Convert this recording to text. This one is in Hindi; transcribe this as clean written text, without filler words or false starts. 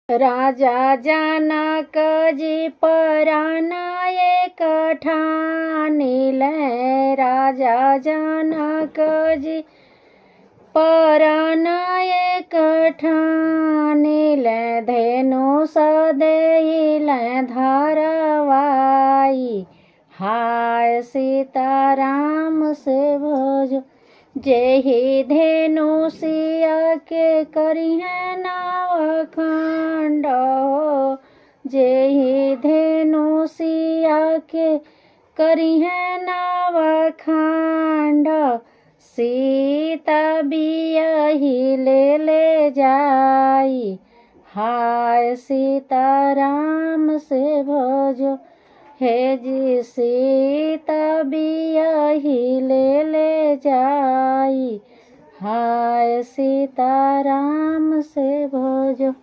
राजा जनक जी पराना एक ठानिले, राजा जनक जी पराना एक ठानिले, धेनु सदैले धारवाई, हाय सीताराम से भजो। जेहि धेनु सिया के करिहे नावखंड, जेहि धेनु सिया के करिहे नावखंड, सीता बियहि ले जाई, हाय सीताराम से भजो। हे जी सीता बियहि ले जाई, हाय सीताराम से भजो।